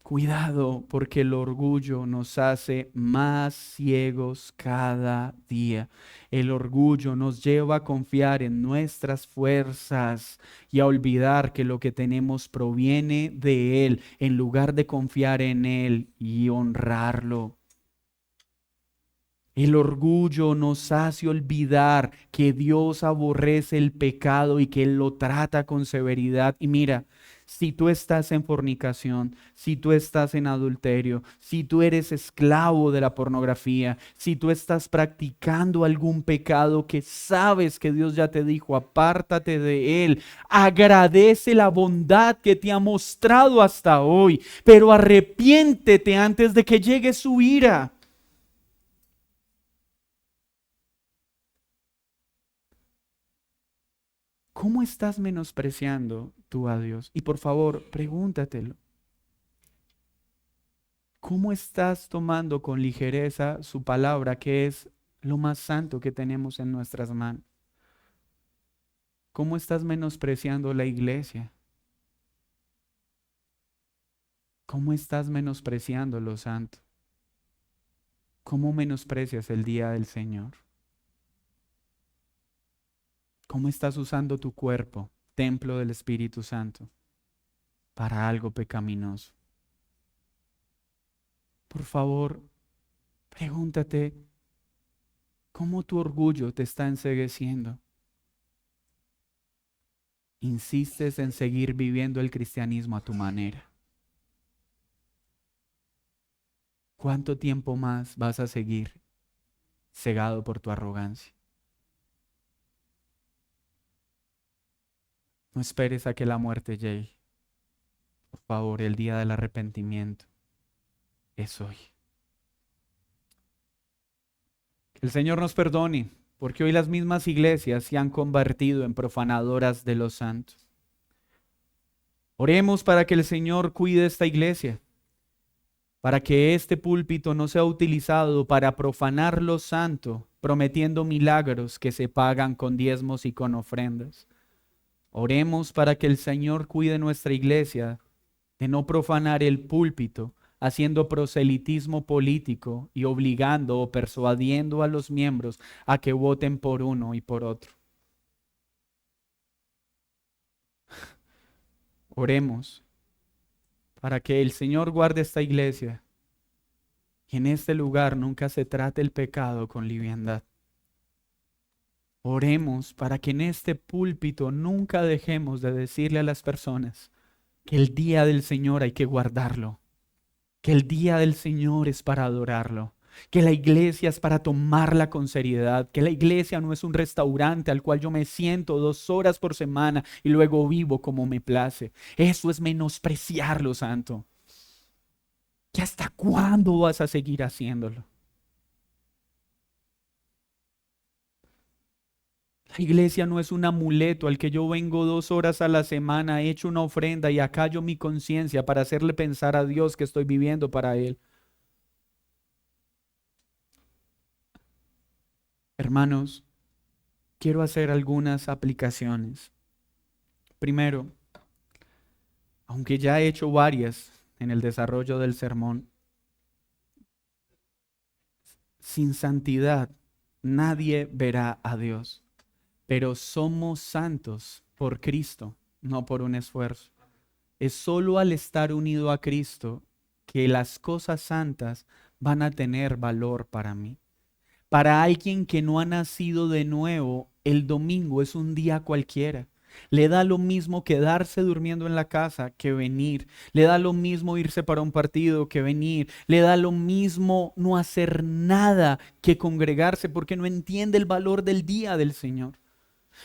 Cuidado, porque el orgullo nos hace más ciegos cada día. El orgullo nos lleva a confiar en nuestras fuerzas y a olvidar que lo que tenemos proviene de Él, en lugar de confiar en Él y honrarlo. El orgullo nos hace olvidar que Dios aborrece el pecado y que Él lo trata con severidad. Y mira, si tú estás en fornicación, si tú estás en adulterio, si tú eres esclavo de la pornografía, si tú estás practicando algún pecado que sabes que Dios ya te dijo, apártate de él, agradece la bondad que te ha mostrado hasta hoy, pero arrepiéntete antes de que llegue su ira. ¿Cómo estás menospreciando tú a Dios? Y por favor, pregúntatelo. ¿Cómo estás tomando con ligereza su palabra, que es lo más santo que tenemos en nuestras manos? ¿Cómo estás menospreciando la iglesia? ¿Cómo estás menospreciando lo santo? ¿Cómo menosprecias el día del Señor? ¿Cómo estás usando tu cuerpo, templo del Espíritu Santo, para algo pecaminoso? Por favor, pregúntate, ¿cómo tu orgullo te está encegueciendo? Insistes en seguir viviendo el cristianismo a tu manera. ¿Cuánto tiempo más vas a seguir cegado por tu arrogancia? No esperes a que la muerte llegue. Por favor, el día del arrepentimiento es hoy. Que el Señor nos perdone, porque hoy las mismas iglesias se han convertido en profanadoras de los santos. Oremos para que el Señor cuide esta iglesia, para que este púlpito no sea utilizado para profanar lo santo, prometiendo milagros que se pagan con diezmos y con ofrendas. Oremos para que el Señor cuide nuestra iglesia de no profanar el púlpito, haciendo proselitismo político y obligando o persuadiendo a los miembros a que voten por uno y por otro. Oremos para que el Señor guarde esta iglesia y en este lugar nunca se trate el pecado con liviandad. Oremos para que en este púlpito nunca dejemos de decirle a las personas que el día del Señor hay que guardarlo, que el día del Señor es para adorarlo, que la iglesia es para tomarla con seriedad, que la iglesia no es un restaurante al cual yo me siento 2 horas por semana y luego vivo como me place. Eso es menospreciar lo santo. ¿Que hasta cuándo vas a seguir haciéndolo? La iglesia no es un amuleto al que yo vengo 2 horas a la semana, he hecho una ofrenda y acallo mi conciencia para hacerle pensar a Dios que estoy viviendo para Él. Hermanos, quiero hacer algunas aplicaciones. Primero, aunque ya he hecho varias en el desarrollo del sermón, sin santidad nadie verá a Dios, pero somos santos por Cristo, no por un esfuerzo. Es solo al estar unido a Cristo que las cosas santas van a tener valor para mí. Para alguien que no ha nacido de nuevo, el domingo es un día cualquiera. Le da lo mismo quedarse durmiendo en la casa que venir. Le da lo mismo irse para un partido que venir. Le da lo mismo no hacer nada que congregarse porque no entiende el valor del día del Señor.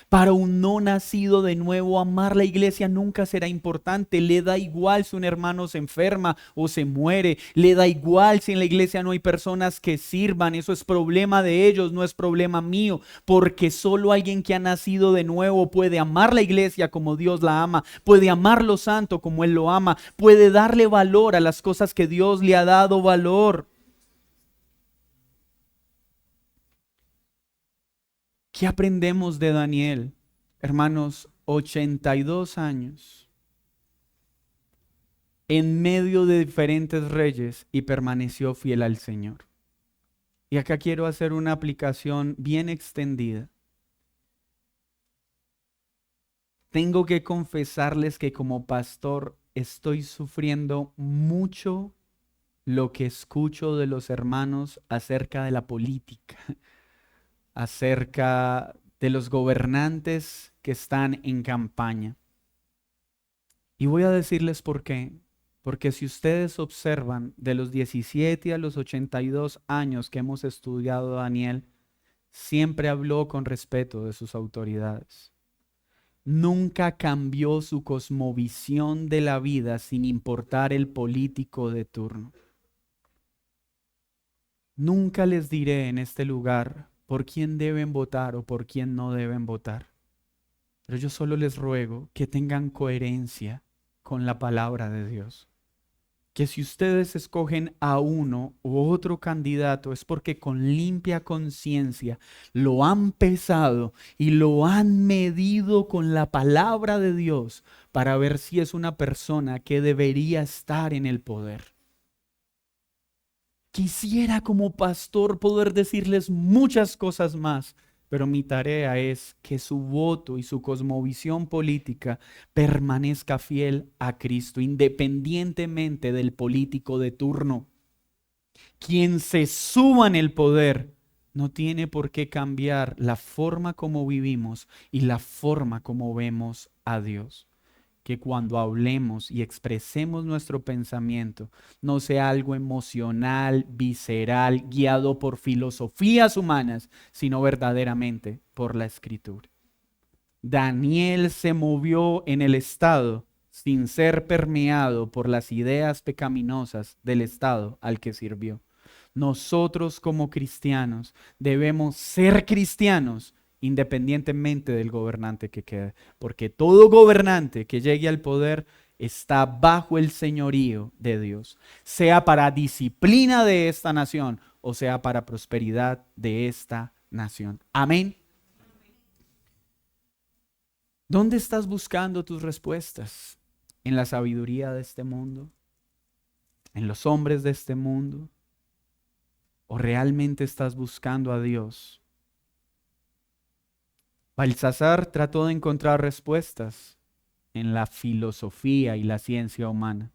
Para un no nacido de nuevo, amar la iglesia nunca será importante. Le da igual si un hermano se enferma o se muere. Le da igual si en la iglesia no hay personas que sirvan. Eso es problema de ellos, no es problema mío. Porque solo alguien que ha nacido de nuevo puede amar la iglesia como Dios la ama. Puede amar lo santo como Él lo ama. Puede darle valor a las cosas que Dios le ha dado valor. ¿Qué aprendemos de Daniel? Hermanos, 82 años en medio de diferentes reyes y permaneció fiel al Señor. Y acá quiero hacer una aplicación bien extendida. Tengo que confesarles que como pastor estoy sufriendo mucho lo que escucho de los hermanos acerca de la política, acerca de los gobernantes que están en campaña. Y voy a decirles por qué. Porque si ustedes observan de los 17 a los 82 años que hemos estudiado a Daniel, siempre habló con respeto de sus autoridades. Nunca cambió su cosmovisión de la vida sin importar el político de turno. Nunca les diré en este lugar por quién deben votar o por quién no deben votar. Pero yo solo les ruego que tengan coherencia con la palabra de Dios. Que si ustedes escogen a uno u otro candidato es porque con limpia conciencia lo han pesado y lo han medido con la palabra de Dios para ver si es una persona que debería estar en el poder. Quisiera como pastor poder decirles muchas cosas más, pero mi tarea es que su voto y su cosmovisión política permanezca fiel a Cristo, independientemente del político de turno. Quien se suba en el poder no tiene por qué cambiar la forma como vivimos y la forma como vemos a Dios. Que cuando hablemos y expresemos nuestro pensamiento no sea algo emocional, visceral, guiado por filosofías humanas, sino verdaderamente por la Escritura. Daniel se movió en el estado sin ser permeado por las ideas pecaminosas del estado al que sirvió. Nosotros como cristianos debemos ser cristianos independientemente del gobernante que quede, porque todo gobernante que llegue al poder está bajo el señorío de Dios, sea para disciplina de esta nación o sea para prosperidad de esta nación. Amén. ¿Dónde estás buscando tus respuestas? ¿En la sabiduría de este mundo? ¿En los hombres de este mundo? ¿O realmente estás buscando a Dios? Baltasar trató de encontrar respuestas en la filosofía y la ciencia humana.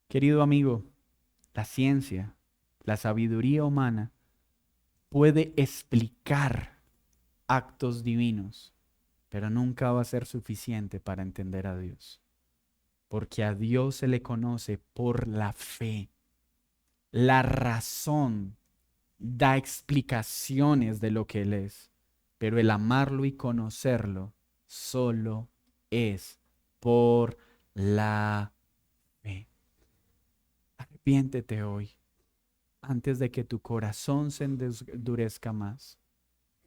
Querido amigo, la ciencia, la sabiduría humana puede explicar actos divinos, pero nunca va a ser suficiente para entender a Dios. Porque a Dios se le conoce por la fe. La razón da explicaciones de lo que Él es, pero el amarlo y conocerlo solo es por la fe. Arrepiéntete hoy antes de que tu corazón se endurezca más.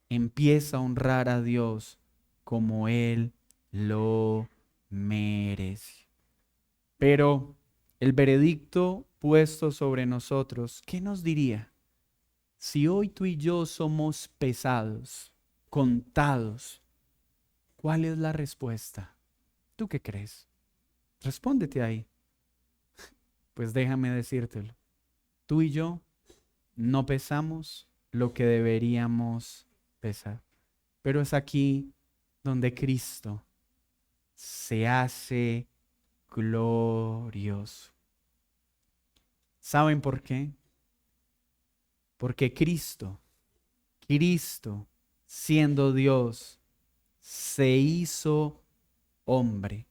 Empieza a honrar a Dios como Él lo merece. Pero el veredicto puesto sobre nosotros, ¿qué nos diría? Si hoy tú y yo somos pesados, contados, ¿cuál es la respuesta? ¿Tú qué crees? Respóndete ahí. Pues déjame decírtelo. Tú y yo no pesamos lo que deberíamos pesar. Pero es aquí donde Cristo se hace glorioso. ¿Saben por qué? Porque Cristo, siendo Dios, se hizo hombre.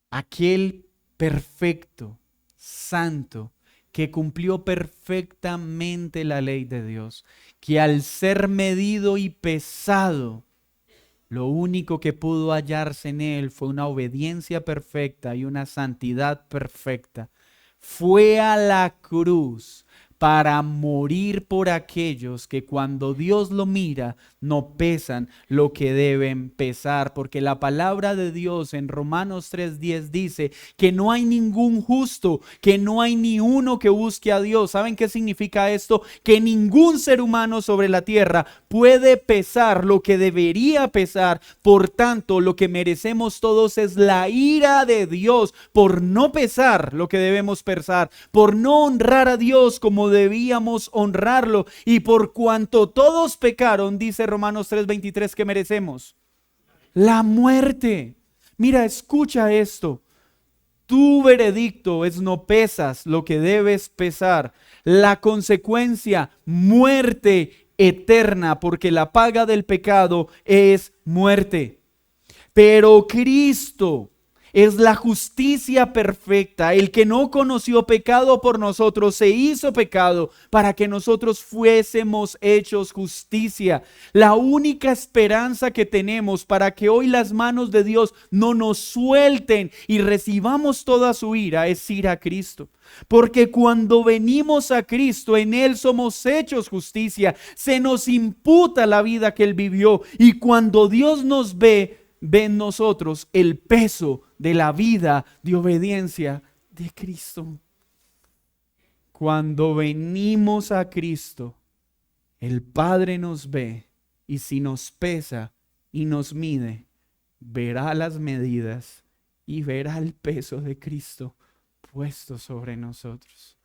Aquel perfecto, santo, que cumplió perfectamente la ley de Dios, que al ser medido y pesado, lo único que pudo hallarse en él fue una obediencia perfecta y una santidad perfecta. Fue a la cruz para morir por aquellos que cuando Dios lo mira no pesan lo que deben pesar, porque la palabra de Dios en Romanos 3:10 dice que no hay ningún justo, que no hay ni uno que busque a Dios. ¿Saben qué significa esto? Que ningún ser humano sobre la tierra puede pesar lo que debería pesar. Por tanto, lo que merecemos todos es la ira de Dios por no pesar lo que debemos pesar, por no honrar a Dios como debíamos honrarlo, y por cuanto todos pecaron, dice Romanos 3:23, que merecemos la muerte. Mira, escucha esto. Tu veredicto es no pesas lo que debes pesar. La consecuencia, muerte eterna, porque la paga del pecado es muerte. Pero Cristo es la justicia perfecta. El que no conoció pecado por nosotros se hizo pecado para que nosotros fuésemos hechos justicia. La única esperanza que tenemos para que hoy las manos de Dios no nos suelten y recibamos toda su ira es ir a Cristo. Porque cuando venimos a Cristo, en Él somos hechos justicia. Se nos imputa la vida que Él vivió. Y cuando Dios nos ve en nosotros el peso de la vida de obediencia de Cristo. Cuando venimos a Cristo, el Padre nos ve, y si nos pesa y nos mide, verá las medidas y verá el peso de Cristo puesto sobre nosotros.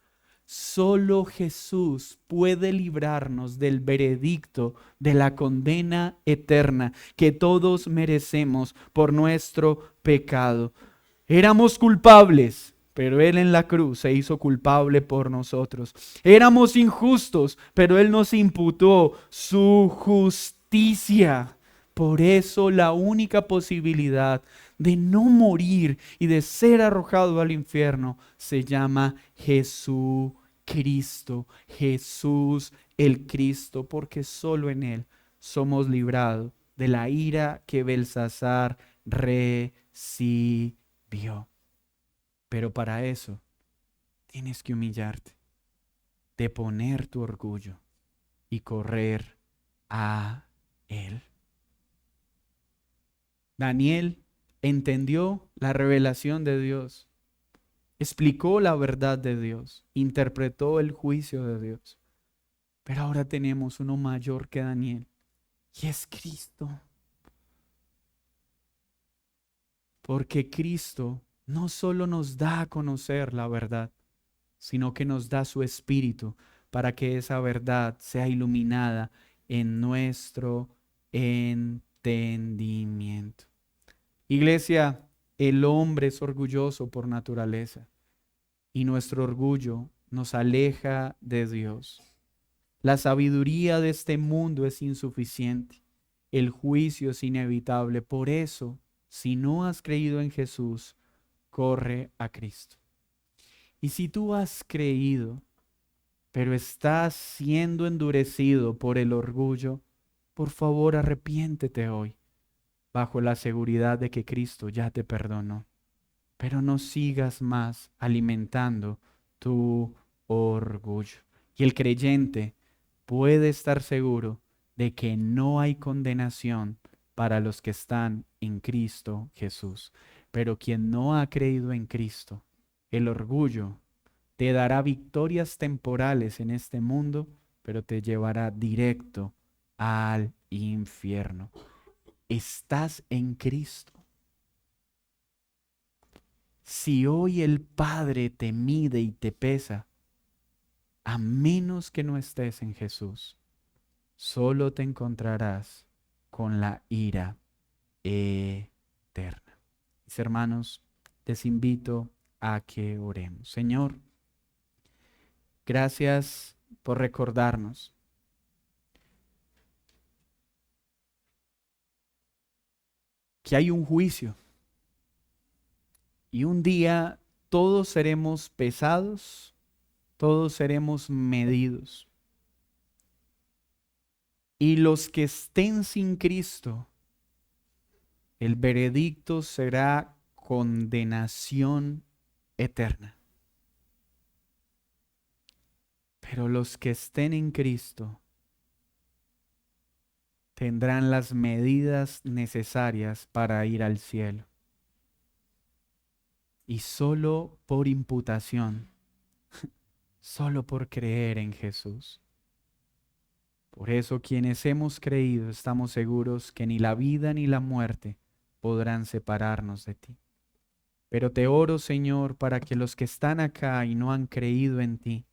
Solo Jesús puede librarnos del veredicto de la condena eterna que todos merecemos por nuestro pecado. Éramos culpables, pero Él en la cruz se hizo culpable por nosotros. Éramos injustos, pero Él nos imputó su justicia. Por eso la única posibilidad de no morir y de ser arrojado al infierno se llama Jesucristo, Jesús el Cristo, porque solo en Él somos librados de la ira que Belsasar recibió. Pero para eso tienes que humillarte, deponer tu orgullo y correr a Él. Daniel entendió la revelación de Dios, explicó la verdad de Dios, interpretó el juicio de Dios. Pero ahora tenemos uno mayor que Daniel, y es Cristo. Porque Cristo no solo nos da a conocer la verdad, sino que nos da su Espíritu para que esa verdad sea iluminada en nuestro entendimiento. Iglesia, el hombre es orgulloso por naturaleza y nuestro orgullo nos aleja de Dios. La sabiduría de este mundo es insuficiente. El juicio es inevitable. Por eso, si no has creído en Jesús, corre a Cristo. Y si tú has creído, pero estás siendo endurecido por el orgullo, por favor arrepiéntete hoy, bajo la seguridad de que Cristo ya te perdonó. pero no sigas más alimentando tu orgullo. Y el creyente puede estar seguro de que no hay condenación para los que están en Cristo Jesús. Pero quien no ha creído en Cristo, el orgullo te dará victorias temporales en este mundo, pero te llevará directo al infierno. Estás en Cristo. Si hoy el Padre te mide y te pesa, a menos que no estés en Jesús, solo te encontrarás con la ira eterna. Mis hermanos, les invito a que oremos. Señor, gracias por recordarnos que hay un juicio y un día todos seremos pesados, todos seremos medidos. Y los que estén sin Cristo, el veredicto será condenación eterna. Pero los que estén en Cristo tendrán las medidas necesarias para ir al cielo. Y solo por imputación, solo por creer en Jesús. Por eso quienes hemos creído estamos seguros que ni la vida ni la muerte podrán separarnos de ti. Pero te oro, Señor, para que los que están acá y no han creído en ti,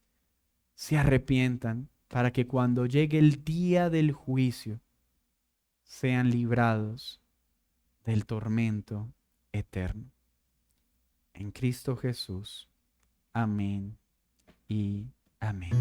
se arrepientan, para que cuando llegue el día del juicio, sean librados del tormento eterno. En Cristo Jesús. Amén y amén.